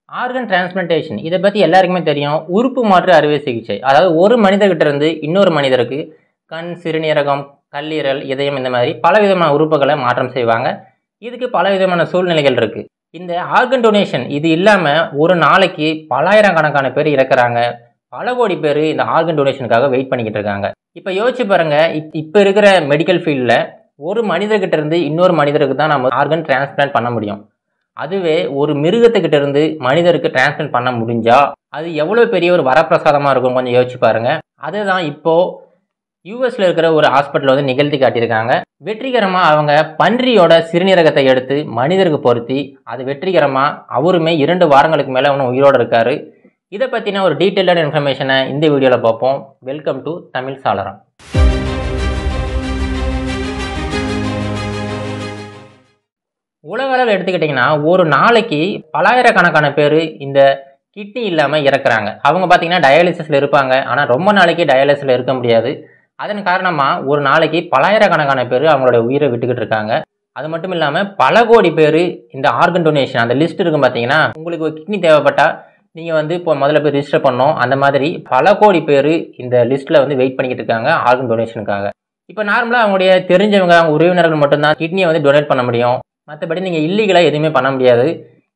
Organ transplantation இதை பற்றி எல்லாருக்குமே தெரியும். உறுப்பு மாற்று அறுவை சிகிச்சை, அதாவது ஒரு மனிதர்கிட்ட இருந்து இன்னொரு மனிதருக்கு கண், சிறுநீரகம், கல்லீரல், இதயம் இந்த மாதிரி பலவிதமான உறுப்புகளை மாற்றம் செய்வாங்க. இதுக்கு பலவிதமான சூழ்நிலைகள் இருக்கு. இந்த ஆர்கன் டொனேஷன் இது இல்லாமல் ஒரு நாளைக்கு பலாயிரக்கணக்கான பேர் இறக்குறாங்க. பல கோடி பேர் இந்த ஆர்கன் டொனேஷனுக்காக வெயிட் பண்ணிக்கிட்டு இருக்காங்க. இப்போ யோசிச்சு பாருங்க, இப்போ இருக்கிற மெடிக்கல் ஃபீல்டில் ஒரு மனிதர்கிட்ட இருந்து இன்னொரு மனிதருக்கு தான் நம்ம ஆர்கன் டிரான்ஸ்பிளான்ட் பண்ண முடியும். அதுவே ஒரு மிருகத்துக்கிட்ட இருந்து மனிதருக்கு டிரான்ஸ்பிளான்ட் பண்ண முடிஞ்சா அது எவ்வளோ பெரிய ஒரு வரப்பிரசாதமாக இருக்கும் கொஞ்சம் யோசிச்சு பாருங்க. அதுதான் இப்போ யூஎஸ்ல இருக்கிற ஒரு ஹாஸ்பிட்டல் வந்து நிகழ்த்தி காட்டியிருக்காங்க. வெற்றிகரமாக அவங்க பன்றியோட சிறுநீரகத்தை எடுத்து மனிதருக்கு பொருத்தி அது வெற்றிகரமாக அவருமே 2 வாரங்களுக்கு மேலே அவனும் உயிரோடு இருக்காரு. இதை பற்றின ஒரு டீட்டெயில்டான இன்ஃபர்மேஷனை இந்த வீடியோவில் பார்ப்போம். வெல்கம் டு தமிழ் சாளரம். உலக அளவில் எடுத்துக்கிட்டிங்கன்னா ஒரு நாளைக்கு பலாயிரக்கணக்கான பேர் இந்த கிட்னி இல்லாமல் இறக்குறாங்க. அவங்க பார்த்தீங்கன்னா டயாலிசிஸில் இருப்பாங்க. ஆனால் ரொம்ப நாளைக்கு டயாலிசிஸில் இருக்க முடியாது. அதன் காரணமாக ஒரு நாளைக்கு பலாயிரக்கணக்கான பேர் அவங்களோட உயிரை விட்டுக்கிட்டு இருக்காங்க. அது மட்டும் இல்லாமல் பல கோடி பேர் இந்த ஆர்கன் டொனேஷன் அந்த லிஸ்ட் இருக்கும். பார்த்தீங்கன்னா உங்களுக்கு ஒரு கிட்னி தேவைப்பட்டால் நீங்கள் வந்து இப்போ முதல்ல போய் ரிஜிஸ்டர் பண்ணோம். அந்த மாதிரி பல கோடி பேர் இந்த லிஸ்ட்டில் வந்து வெயிட் பண்ணிக்கிட்டு இருக்காங்க ஆர்கன் டொனேஷனுக்காக. இப்போ நார்மலாக அவங்களுடைய தெரிஞ்சவங்க, அவங்க உறவினர்கள் மட்டும்தான் கிட்னியை வந்து டொனேட் பண்ண முடியும். மற்றபடி நீங்கள் இல்லீகலாக எதுவுமே பண்ண முடியாது.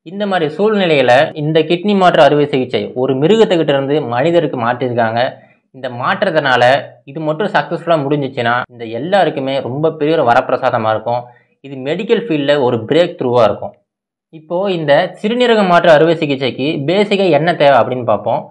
இந்த மாதிரி சூழ்நிலையில் இந்த கிட்னி மாற்று அறுவை சிகிச்சை ஒரு மிருகத்துக்கிட்ட இருந்து மனிதருக்கு மாற்றிருக்காங்க. இந்த மாற்றத்தினால இது மட்டும் சக்ஸஸ்ஃபுல்லாக முடிஞ்சிச்சுன்னா இந்த எல்லாருக்குமே ரொம்ப பெரிய ஒரு வரப்பிரசாதமாக இருக்கும். இது மெடிக்கல் ஃபீல்டில் ஒரு பிரேக் த்ரூவாக இருக்கும். இப்போது இந்த சிறுநீரக மாற்று அறுவை சிகிச்சைக்கு பேசிக்காக என்ன தேவை அப்படின்னு பார்ப்போம்.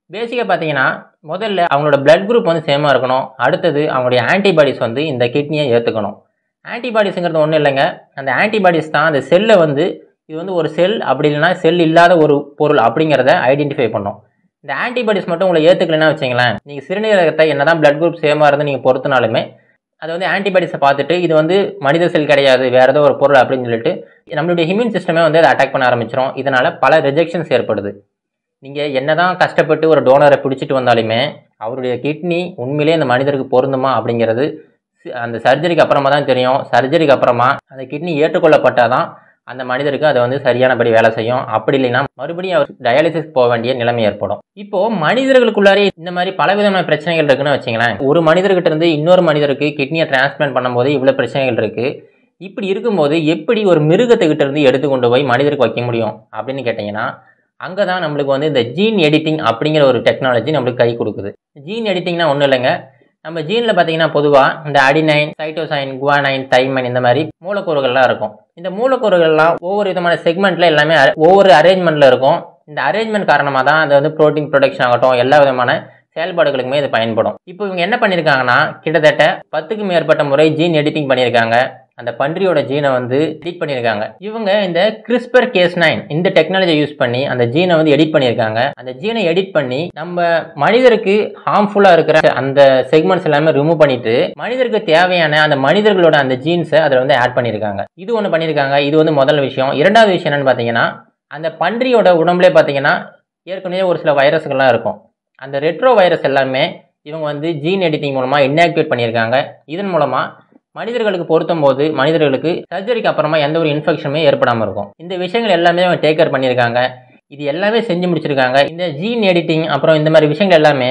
பேசிக்காக பார்த்தீங்கன்னா முதல்ல அவங்களோட பிளட் குரூப் வந்து சேமாக இருக்கணும். அடுத்தது அவங்களுடைய ஆன்டிபாடிஸ் வந்து இந்த கிட்னியை ஏற்றுக்கணும். ஆன்டிபாடிஸுங்கிறது ஒன்றும் இல்லைங்க, அந்த ஆன்டிபாடிஸ் தான் அந்த செல்லை வந்து இது வந்து ஒரு செல் அப்படி இல்லைன்னா செல் இல்லாத ஒரு பொருள் அப்படிங்கிறத ஐடென்டிஃபை பண்ணும். இந்த ஆன்டிபாடிஸ் மட்டும் உங்களை ஏற்றுக்கலைன்னா வச்சிங்களேன், நீங்கள் சிறுநீரகத்தை என்ன தான் பிளட் குரூப் சேமாக இருந்து நீங்கள் பொறுத்தினாலுமே அது வந்து ஆன்டிபாடிஸை பார்த்துட்டு இது வந்து மனித செல் கிடையாது, வேறு ஏதோ ஒரு பொருள் அப்படின்னு சொல்லிட்டு நம்மளுடைய இம்யூன் சிஸ்டமே வந்து அதை அட்டாக் பண்ண ஆரம்பிச்சிடும். இதனால் பல ரிஜெக்ஷன்ஸ் ஏற்படுது. நீங்கள் என்ன தான் கஷ்டப்பட்டு ஒரு டோனரை பிடிச்சிட்டு வந்தாலுமே அவருடைய கிட்னி உண்மையிலே இந்த மனிதருக்கு பொருந்துமா அப்படிங்கிறது அந்த சர்ஜரிக்கு அப்புறமா தான் தெரியும். சர்ஜரிக்கு அப்புறமா அந்த கிட்னி ஏற்றுக்கொள்ளப்பட்டால் தான் அந்த மனிதருக்கு அதை வந்து சரியானபடி வேலை செய்யும். அப்படி இல்லைன்னா மறுபடியும் அவர் டயாலிசிஸ் போக வேண்டிய நிலைமை ஏற்படும். இப்போது மனிதர்களுக்குள்ளாரே இந்த மாதிரி பலவிதமான பிரச்சனைகள் இருக்குன்னு வச்சுங்களேன். ஒரு மனிதர்கிட்ட இருந்து இன்னொரு மனிதருக்கு கிட்னியை டிரான்ஸ்பிளான்ட் பண்ணும்போது இவ்வளோ பிரச்சனைகள் இருக்குது. இப்படி இருக்கும்போது எப்படி ஒரு மிருகத்துக்கிட்ட இருந்து எடுத்து கொண்டு போய் மனிதருக்கு வைக்க முடியும் அப்படின்னு கேட்டிங்கன்னா, அங்கே தான் நம்மளுக்கு வந்து இந்த ஜீன் எடிட்டிங் அப்படிங்கிற ஒரு டெக்னாலஜி நம்மளுக்கு கை கொடுக்குது. ஜீன் எடிட்டிங்னா ஒன்றும் இல்லைங்க, நம்ம ஜீனில் பார்த்தீங்கன்னா பொதுவாக இந்த அடினைன், சைட்டோசைன், குவானைன், தைமைன் இந்த மாதிரி மூலக்கூறுகள்லாம் இருக்கும். இந்த மூலக்கூறுகள்லாம் ஒவ்வொரு விதமான செக்மெண்ட்டில் எல்லாமே ஒவ்வொரு அரேஞ்ச்மெண்ட்டில் இருக்கும். இந்த அரேஞ்ச்மெண்ட் காரணமாக தான் அது வந்து ப்ரோட்டீன் ப்ரொடக்ஷன் ஆகட்டும் எல்லா விதமான செயல்பாடுகளுக்குமே இது பயன்படும். இப்போ இவங்க என்ன பண்ணியிருக்காங்கன்னா கிட்டத்தட்ட 10க்கும் மேற்பட்ட முறை ஜீன் எடிட்டிங் பண்ணியிருக்காங்க. அந்த பன்றியோட ஜீனை வந்து எடிட் பண்ணியிருக்காங்க. இவங்க இந்த CRISPR-Cas9 இந்த டெக்னாலஜியை யூஸ் பண்ணி அந்த ஜீனை வந்து எடிட் பண்ணியிருக்காங்க. அந்த ஜீனை எடிட் பண்ணி நம்ம மனிதருக்கு ஹார்ம்ஃபுல்லாக இருக்கிற அந்த செக்மெண்ட்ஸ் எல்லாமே ரிமூவ் பண்ணிட்டு மனிதருக்கு தேவையான அந்த மனிதர்களோட அந்த ஜீன்ஸை அதில் வந்து ஆட் பண்ணியிருக்காங்க. இது ஒன்று பண்ணியிருக்காங்க. இது வந்து முதல் விஷயம். இரண்டாவது விஷயம் என்னன்னு பார்த்தீங்கன்னா, அந்த பன்றியோட உடம்புலே பார்த்தீங்கன்னா ஏற்கனவே ஒரு சில வைரஸ்கள்லாம் இருக்கும். அந்த ரெட்ரோ வைரஸ் எல்லாமே இவங்க வந்து ஜீன் எடிட்டிங் மூலமாக இன்ஆக்டிவேட் பண்ணியிருக்காங்க. இதன் மூலமாக மனிதர்களுக்கு பொருத்தும் போது மனிதர்களுக்கு சர்ஜரிக்கு அப்புறமா எந்த ஒரு இன்ஃபெக்ஷனுமே ஏற்படாமல் இருக்கும். இந்த விஷயங்கள் எல்லாமே அவங்க டேக் கேர் பண்ணியிருக்காங்க. இது எல்லாமே செஞ்சு முடிச்சிருக்காங்க. இந்த ஜீன் எடிட்டிங் அப்புறம் இந்த மாதிரி விஷயங்கள் எல்லாமே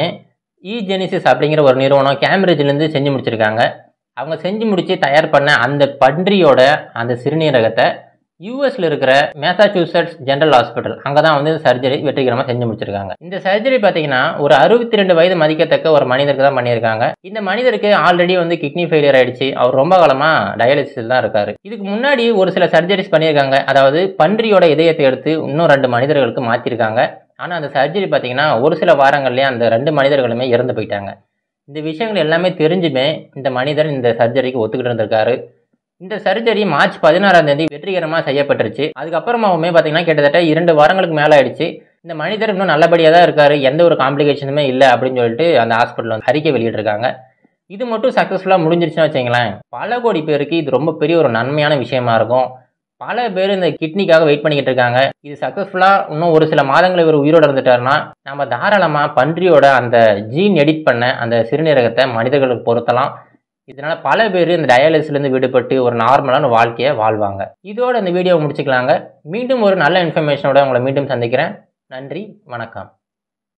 இஜெனிசிஸ் அப்படிங்கிற ஒரு நிறுவனம் கேம்பிரிட்ஜ்லேருந்து செஞ்சு முடிச்சிருக்காங்க. அவங்க செஞ்சு முடித்து தயார் பண்ண அந்த பன்றியோட அந்த சிறுநீரகத்தை யூஎஸ்ல இருக்கிற மேசாச்சூசெட்ஸ் ஜெனரல் ஹாஸ்பிட்டல் அங்கே தான் வந்து சர்ஜரி வெற்றிகரமாக செஞ்சு முடிச்சிருக்காங்க. இந்த சர்ஜரி பார்த்தீங்கன்னா ஒரு 62 வயது மதிக்கத்தக்க ஒரு மனிதருக்கு தான் பண்ணியிருக்காங்க. இந்த மனிதருக்கு ஆல்ரெடி வந்து கிட்னி ஃபெயிலியர் ஆயிடுச்சு. அவர் ரொம்ப காலமாக டயாலிசிஸ் தான் இருக்காரு. இதுக்கு முன்னாடி ஒரு சில சர்ஜரிஸ் பண்ணியிருக்காங்க. அதாவது பன்றியோட இதயத்தை எடுத்து இன்னும் 2 மனிதர்களுக்கு மாற்றிருக்காங்க. ஆனால் அந்த சர்ஜரி பார்த்தீங்கன்னா ஒரு சில வாரங்கள்லேயே அந்த 2 மனிதர்களுமே இறந்து போயிட்டாங்க. இந்த விஷயங்கள் எல்லாமே தெரிஞ்சுமே இந்த மனிதர் இந்த சர்ஜரிக்கு ஒத்துக்கிட்டு இருந்திருக்காரு. இந்த சர்ஜரி மார்ச் 16ஆம் தேதி வெற்றிகரமாக செய்யப்பட்டுருச்சு. அதுக்கப்புறமாவுமே பார்த்தீங்கன்னா கிட்டத்தட்ட 2 வாரங்களுக்கு மேலே ஆயிடுச்சு. இந்த மனிதர் இன்னும் நல்லபடியாக தான் இருக்காரு, எந்த ஒரு காம்ப்ளிகேஷனுமே இல்லை அப்படின்னு சொல்லிட்டு அந்த ஹாஸ்பிட்டல் வந்து அறிக்கை வெளியிட்டிருக்காங்க. இது மட்டும் சக்ஸஸ்ஃபுல்லாக முடிஞ்சிருச்சுன்னு வச்சுங்களேன், பல கோடி பேருக்கு இது ரொம்ப பெரிய ஒரு நன்மையான விஷயமா இருக்கும். பல பேர் இந்த கிட்னிக்காக வெயிட் பண்ணிக்கிட்டு இருக்காங்க. இது சக்ஸஸ்ஃபுல்லாக இன்னும் ஒரு சில மாதங்கள் இவர் உயிரோடு இருந்துட்டாருன்னா நம்ம தாராளமாக பன்றியோட அந்த ஜீன் எடிட் பண்ண அந்த சிறுநீரகத்தை மனிதர்களுக்கு பொருத்தலாம். இதனால் பல பேர் இந்த டயாலிசிஸ்லேருந்து விடுபட்டு ஒரு நார்மலான வாழ்க்கையை வாழ்வாங்க. இதோட இந்த வீடியோவை முடிச்சுக்கலாங்க. மீண்டும் ஒரு நல்ல இன்ஃபர்மேஷனோட உங்களை மீண்டும் சந்திக்கிறேன். நன்றி, வணக்கம்.